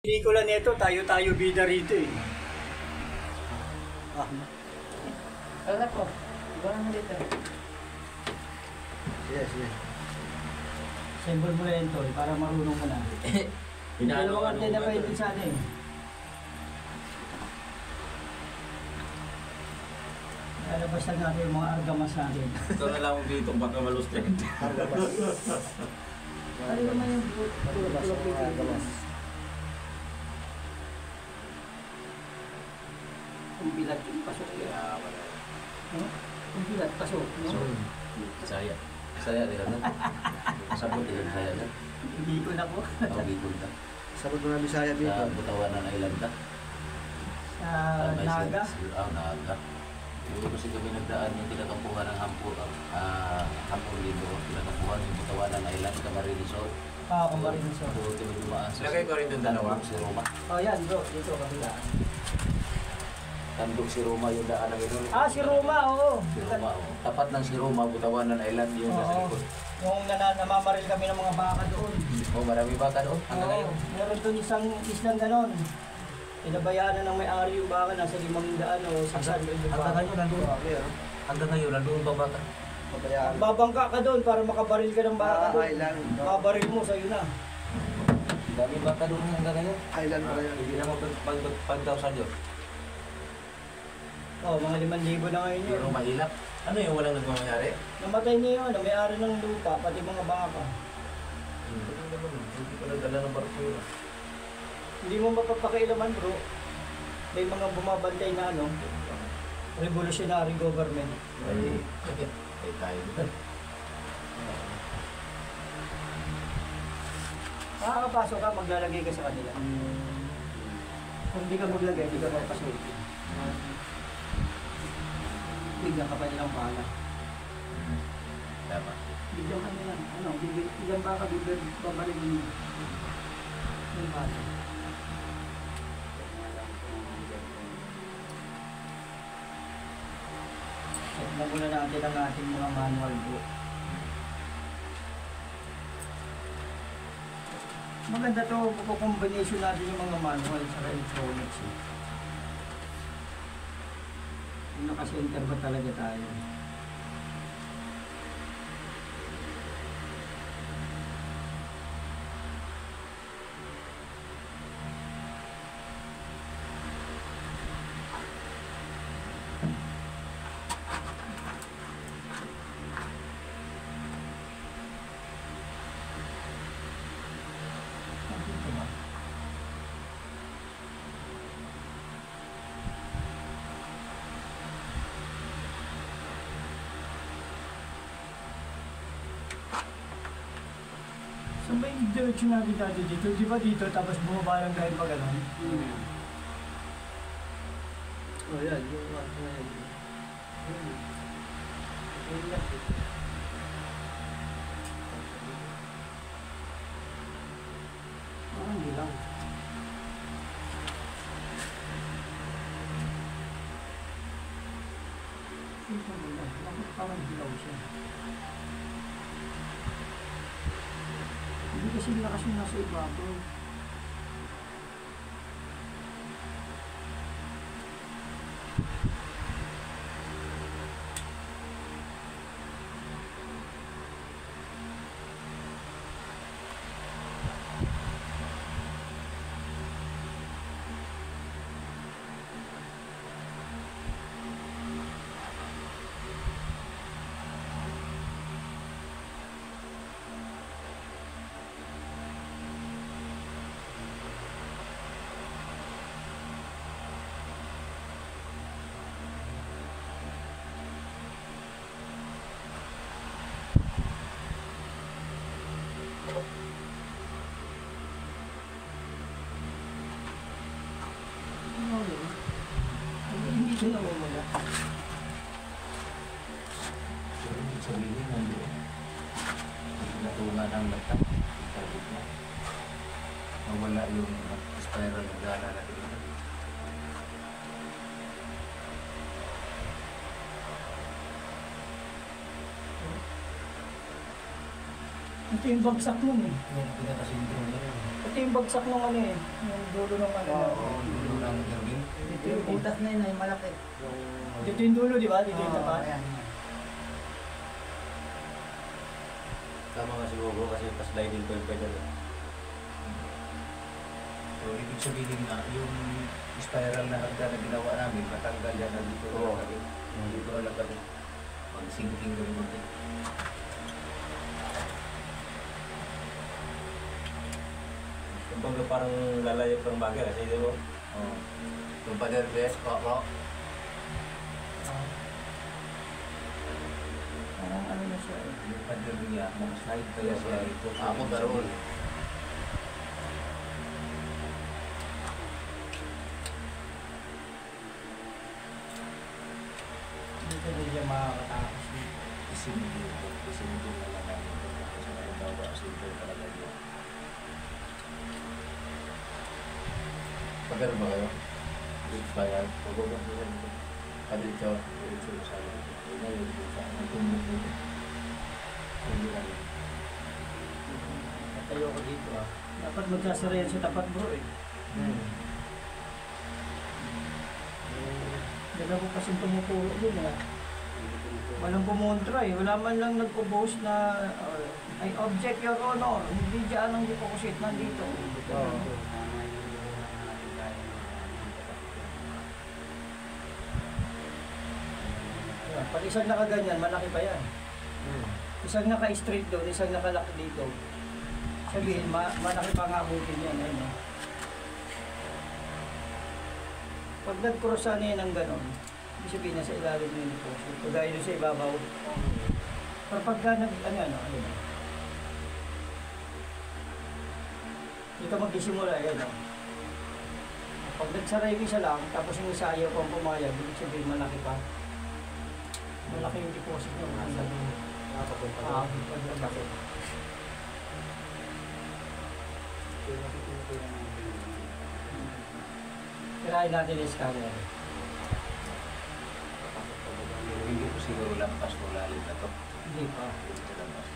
Pelikula nito, tayo-tayo bida rito eh. Alam ko, iba naman dito. Yes. Symbol mo rin ito para marunong mo na. Dalawang antena pa ito sa atin. Lalabas lang natin yung mga argamas natin. Ito na lang dito, baka malustred. Ano naman yung Argamas. Kung bilat yung pasok yun. Kung bilat, pasok. Saya. Saya din na. Sabot din saya na. Hindi ko na po. Tawagin na. Sabot mo na Bisaya dito. Sa Butawanan Island na. Sa Naga. Naga. Yung kasi kami nagdaan yung kinakampuhan ng Hampur dito. Kinakampuhan yung Butawanan Island, Camari Resort. Kung ba rin ito. Ito kami dumaan sa... Lagay ko rin yung dalawa. Si Roma. Yan bro, dito kabila. Tandok si Roma yung daan na gano'n. Si Roma, oo. Si Roma, oh. Tapat ng si Roma, Butawanan Island yung nasa Oo. likod. Yung namamaril kami ng mga baka doon. Oh, marami baka doon. Hanggang ngayon. Meron doon islang ganon. Pinabayaan ng may-ari yung baka, nasa 500 o 600 yung Hanggang baka. ngayon, nandun. Hanggang ngayon, nandun ba baka? Pabayaan. Babangka ka doon para makabaril ka ng baka doon. Island. Mabaril mo, sa'yo na. Dami baka doon hanggang ngayon. Island pa yan. Hindi naman pag-thousand yun. Mga 5,000 na ngayon yun. Pero mahilap. Ano yung walang nagmamayari? Namatay niya yun, ang may-ari ng lupa, pati mga baka. Hindi ko nagdala ng barko yun. Hindi mo mapapakailaman bro. May mga bumabantay na revolutionary government. Ay tayo dito. Makakapasok ka, maglalagay ka sa kanila. Kung hindi ka maglagay, hindi ka mapasok. Bigyan ka pa nilang pala. Tama. Bigyan ka nila. Bigyan ba ka, babalik mo. Yung pala. Check na muna natin ang ating mga manual book. Maganda to, combination natin yung mga manual sa electronics. Kung naka-center ba talaga tayo? So may direction natin dati dito, di ba dito, tapos bumaba lang tayo pa gano'n? Yan. Yung ano na yan. Hindi lang. Ito mo lang, bakit parang hilaw siya? Hindi kasi lakas yung nasa ibabaw. Hindi siya nawawala. Sabihin nandun. Natungan ang mata. Sabit na. Nawala yung spiral na gana natin. Ito yung bagsak nun eh. Yung pinaka-sintro niya. Ito yung bagsak nung ano eh. Yung dulo ng ano. Dulo ng turbine. Dito Yung yung butas na yun ay malaki. Dito yung dulo, di ba? Dito yung tapat. Ayan. Tama nga siguro kasi pa-sliding ko yung pedal. So, ibig sabihin na yung spiral na hagda na ginawa namin, matanggal yan na dito. Oo. Dito na lang kami. Mag-sinking kami mag Kumbaga parang lalayo pang bagay kasi di ba? Oh. Yung pader best, po. Parang ano na siya eh. Yung pader niya, slide kaya siya ito. Ako karoon. Dito din siya makakatakas dito. Isinigil na lang namin. Kasi nalimbawa, simple talaga yun. Pader ba kayo? Dito ba yan? Pagbawa ko yan. Dito sa akin. Ngayon, sa akin, tumbok dito. Hindi lang yun. Natayo ko dito ah. Dapat magsasara yan sa tapat bro eh. Dala ko kasing tumutulog dun ah. Walang pumontra eh. Wala man lang nagpo-post na I object your honor. Hindi dyan ang deposit nandito. Yan. Pag isang nakaganyan, malaki pa yan. Isang naka-straight doon, isang nakalaki dito. Sabihin, malaki pa nga abutin yan. Ayun, eh. Pag nag-cross sana yan ng ganon, ibig sabihin nasa ilalim na yung deposit. Kagaya doon sa ibabaw. Pero pagka ayun. Dito magdisimula, ayun. Pag nagsara yung isa lang, tapos yung isa ayaw pang pumayag, ibig sabihin malaki pa. Malaki yung deposit nyo. Bakit? Kirain natin yung scanner. Hindi ko siguro lampas mo lalim na to. Hindi pa. Hindi ko lampas.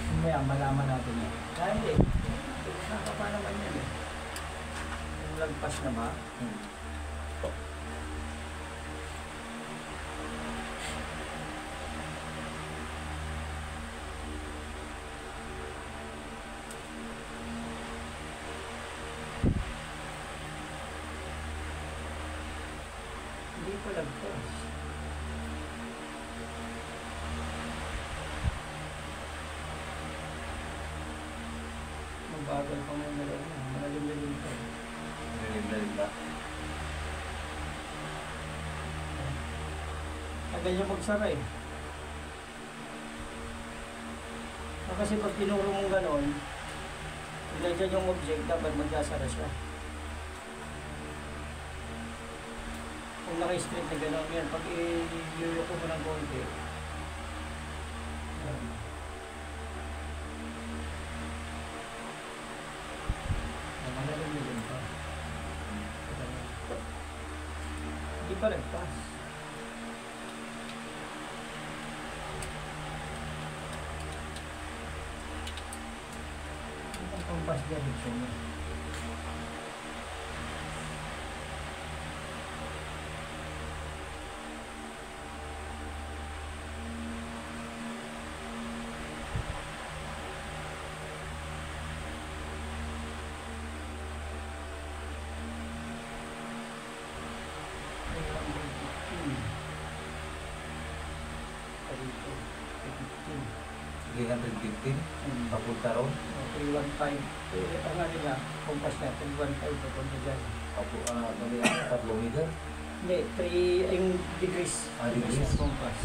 Mamaya malaman natin yan. Kaya hindi. Nakapa naman yan eh. Yung lagpas na ba? Hindi pa lagpas. Mabagal pa mo nila na. Malalim-lalim pa. Lalim ba? Tagal niya magsara eh. Kasi pag tinuro mong ganon, ilay dyan yung object, dapat magsasara siya. Kung naka-straight na ganon yan, pag i-yuyoko mo ng konti, yan. Malalim-lalim pa. Hindi pa lagpas. Ang compass direction niya. Sige, 115. Papunta ron. 315. Ang ano niya, compass niya, 315 papunta dyan. Mali ang 4 kilometer. Hindi, 3, yung degrees. Degrees. ng compass.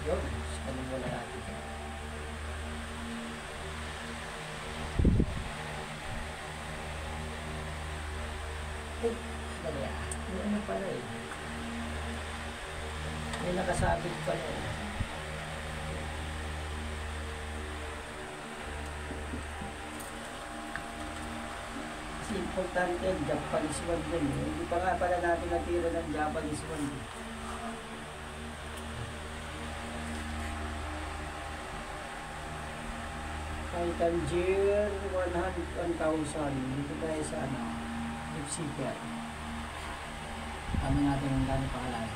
Yun, scanin mo na natin. Dali ah. May ano pala eh. May nakasabit pala eh. importante yan, Japanese one din eh. Hindi pa nga pala natin natira ng Japanese one eh. Titan Gear 100,000. Dito tayo sa ano, F-Seeker. Tama natin ang gano'ng pangalan.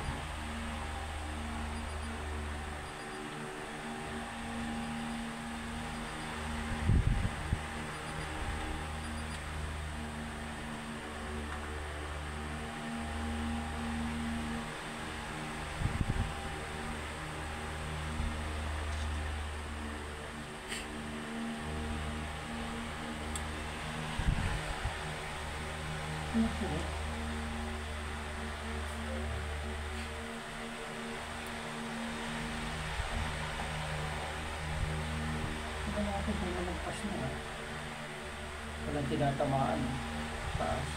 Ano po? Ito natin kung nalagpas na eh. Walang tinatamaan. Taas.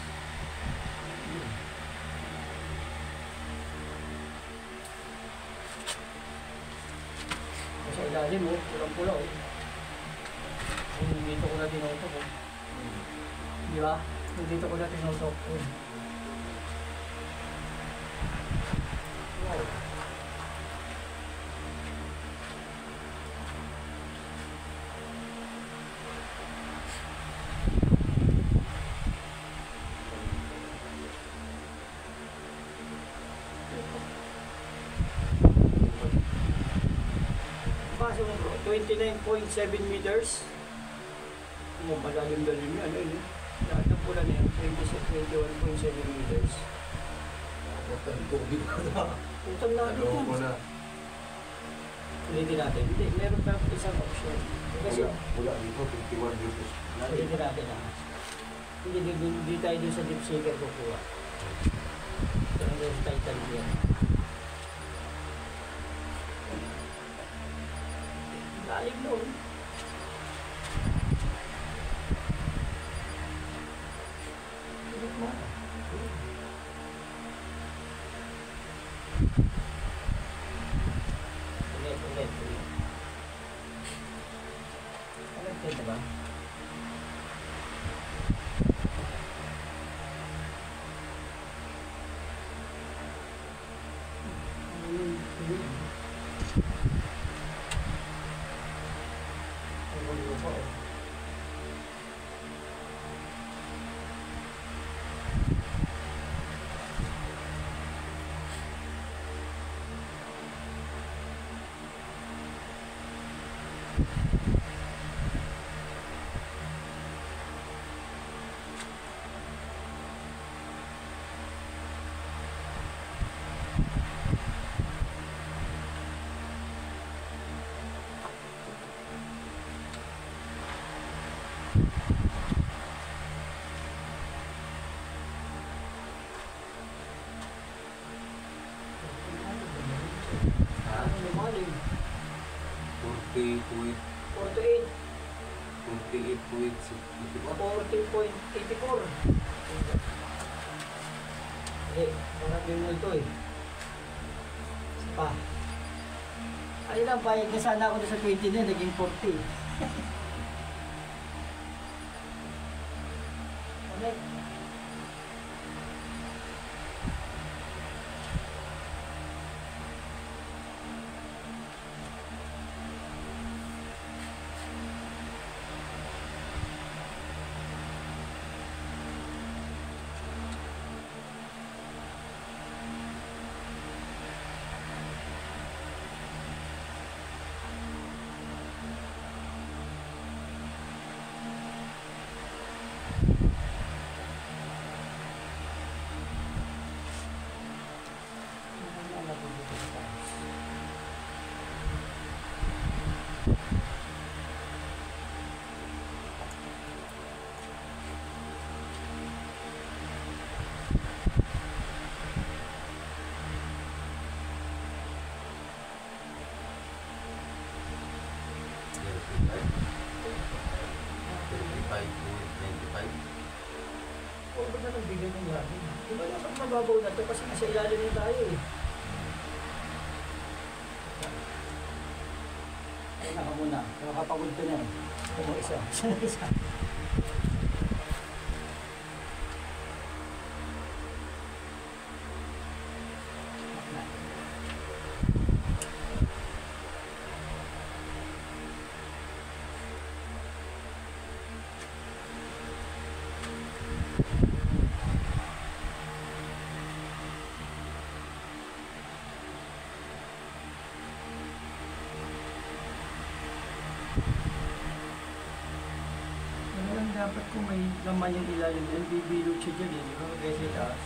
Sa ilalim mo, pulang-pula oh. Dito ko na tinutok oh. Di ba? Dito ko na tinutok oh. Wow. Paso mo bro, 29.7 meters. Malalim-lalim yan, ano yun? Lahat ng pula na yan, 21.7 meters. Ang tubig ko na. Utang natin Ano yan. ko na. Ulitin natin. Hindi, meron pa isang option. Kasi, Wala dito, 51 meters. ulitin natin ah. Hindi tayo dun sa deep shaker kukuha. Ito na yung Titan yan. Lalim doon. Ulit mo. Ulit. Alam ko ba? Lumalim. 48.84. 40.84. Parang din mo ito eh. Isa pa. Ayun lang, payag na sana ako sa 20 na, naging 40. Ulit. O, ba't na nagbigay ng grabe? Diba dapat mababaw na ito kasi nasa ilalim na tayo eh. Ay, naka muna. Nakakapagod ko na eh. Ito mo isa. Isa. Dapat kung may laman yung ilalim yan, bibilog siya dyan eh. Di ba kaya sa taas?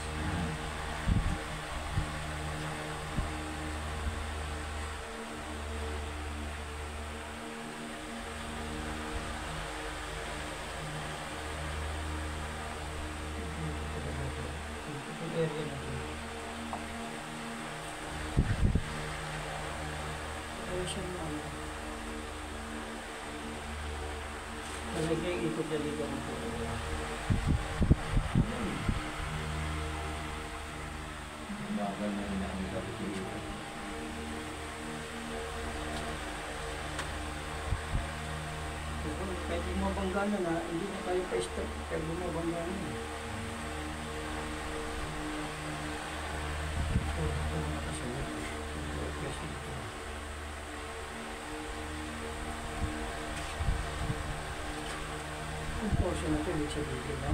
Yung area na to. Kaya siya na ano. Talagay yung ikot niya dito ang puno. Bagal na yun ang dapat yung Kahit bumabangga na, hindi na tayo pa-stop. Kahit bumabangga na. Ito nakasunod. Ito. Yung portion na ito, ibig sabihin, no?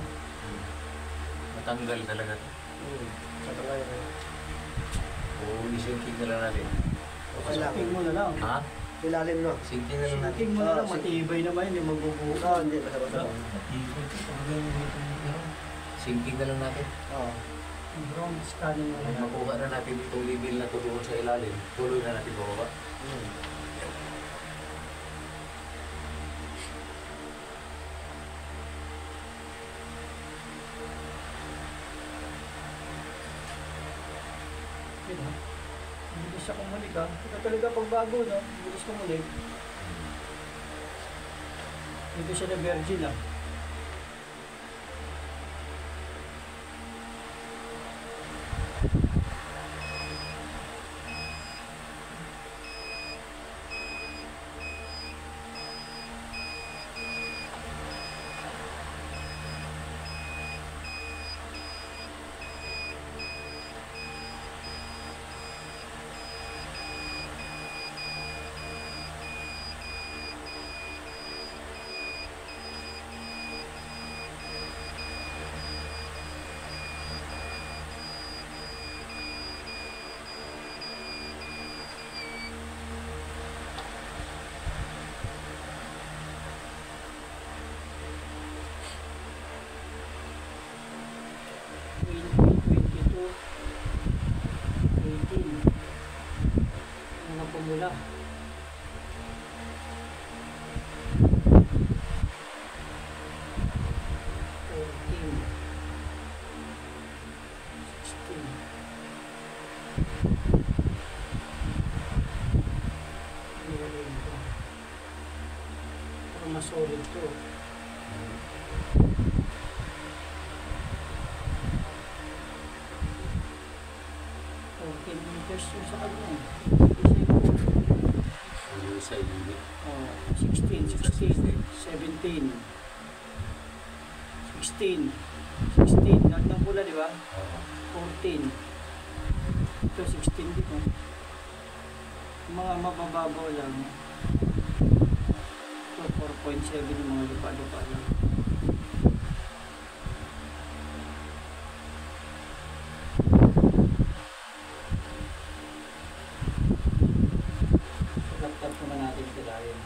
Matanggal talaga to. Sa tagay. O isinking na lang natin. Sinking mo na lang. Ha? Ilalim no? Sinking na lang natin. Sinking mo na lang, Ah, matibay naman, hindi magbubuo. Oo, hindi masarap. Sinking na lang natin. Oo. Yung drone scanning mo Kung na lang. makuha na natin itong level na to doon sa ilalim, tuloy na natin bababa. Yun ha. Bilis siya kumulig ha. Ito talaga pagbago, no? Bilis kumulig. Dito siya na virgin ha. Pumula. 16. Mas solid to. Meters yung sa kanya. Yung sa unit. 16, 17, 16, 16, ng pula di ba? 14. Ito 16 din oh. Mga mabababaw lang. Ito 4.7 yung mga lupa-lupa lang. Laptop naman natin sila yun.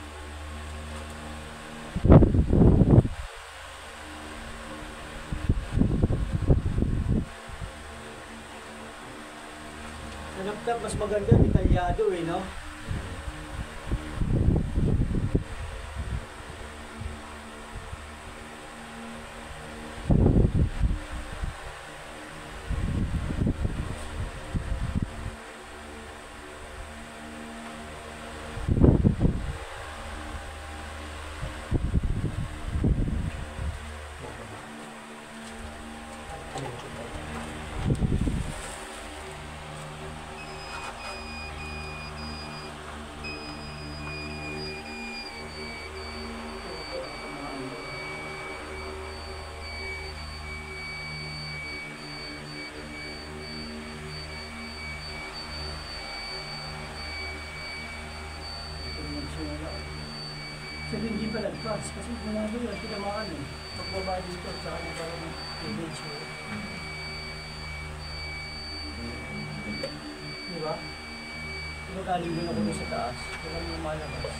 Sa laptop mas maganda, detalyado eh, no? Kasi hindi pa nag-advance kasi ginagawa yun, tinamaan eh. Pagbaba dito, tsaka nagkaroon ng image mo. Di ba? Diba galing din ako sa taas, walang lumalabas.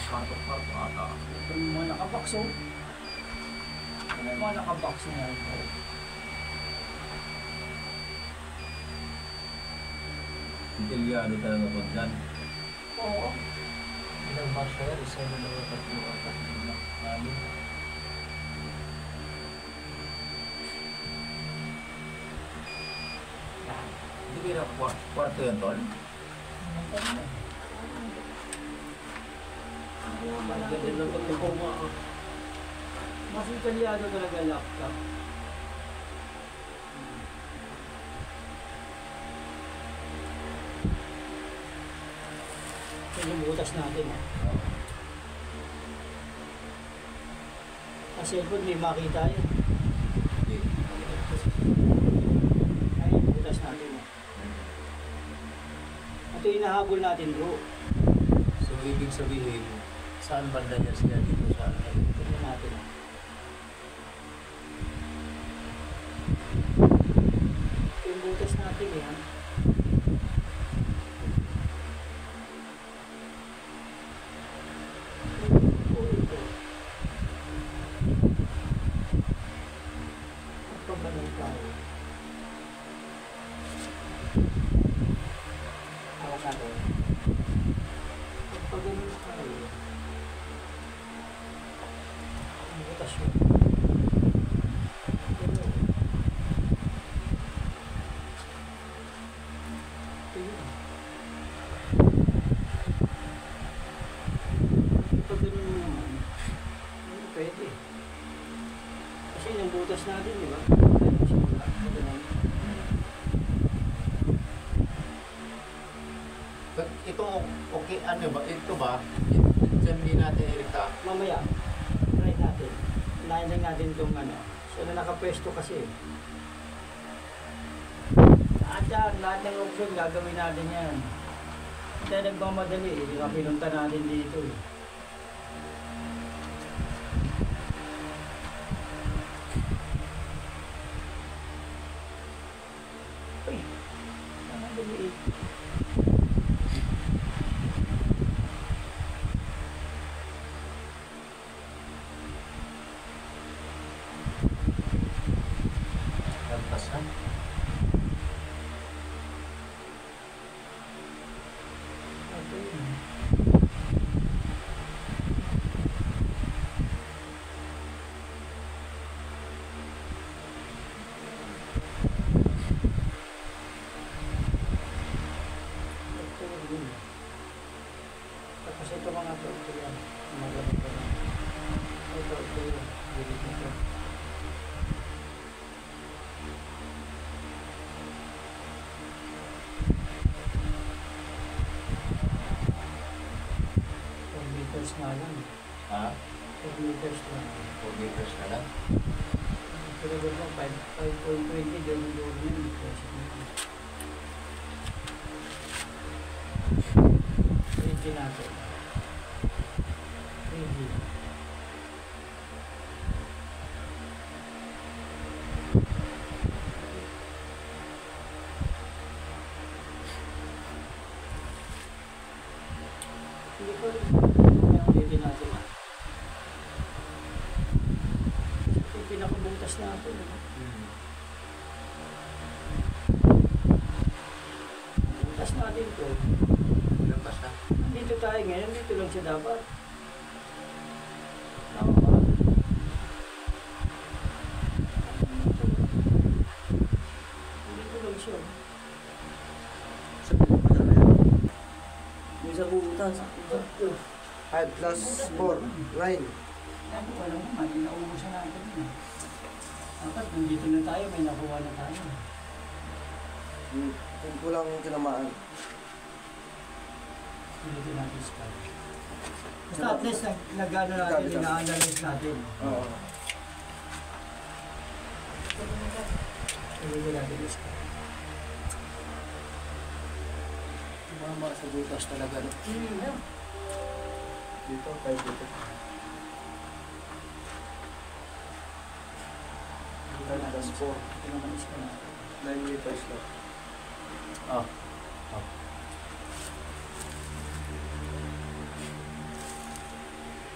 Kwarto-kwarto ata. Ito yung mga nakabox, oh. Ito yung mga nakabox na yan. Detalyado talaga pag dyan. Oo. Ilang box na yan? Isa, dalawa, tatlo, apat, lima, anim. Hindi kaya kwarto yan, tol? Ganda ng pagkakuma. Mas detalyado talaga laptop. Ito yung butas natin. Sa cellphone may makita yun. Hindi. Ay, yung butas natin. Ito yung hinahabol natin, bro. So, ibig sabihin, saan banda niya siya dito sa akin? Tingnan natin. Ito yung butas natin eh. Ha? Ito. Pagpabalong tayo. Hawak natin. Pagpabalong tayo. Ang butas yun. Ito yun. Pag ganun mo naman, hindi pwede. Kasi yung butas natin, di ba? Pwede siya ganun. Ito, okay, ano ba? Ito ba? Diyan din natin irita. Mamaya, try natin. Unahin lang natin itong ano. Siya na nakapwesto kasi. Lahat ng option gagawin natin yan. Hindi tayo nagmamadali eh. Di ba pinunta natin dito eh. Uy, namadali eh. Lampas na. Tapos ito mga ito yan. Mga ganito lang. Ito yun. Dilit nito. Meters na lang. Ha? 4 meters na. 4 meters na lang. Pero gano'n mo, 5.20 doon yun. Ready natin. Ready. Hindi ko rin. Ready natin. Ito yung pinakabutas natin. Butas natin to. Lampas na. Dito tayo ngayon, dito lang siya dapat. Tama ba? Dito lang siya. Yung sa butas. 5 plus 4, 9. Ano, wala naman, nauubusan natin yun. Dapat kung dito na tayo, may nakuha na tayo. Kung kulang tinamaan. Dito natin start. Basta at least nag-ano natin, ina-analyze natin. Oo. Dito natin start. Mama sa butas talaga. Dito, 5 dito. 5 plus 4, Ito naman is ka natin. 9 meters lang.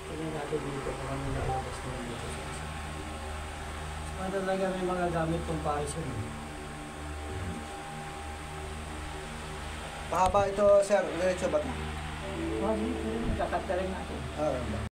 Tingnan natin dito kung ano lalabas naman dito sa isa. Mas talaga may mga gamit comparison. Mahaba ito, sir. Diretso ba ito? Kasi ito rin, nakakat ka lang natin. Ah, ano ba?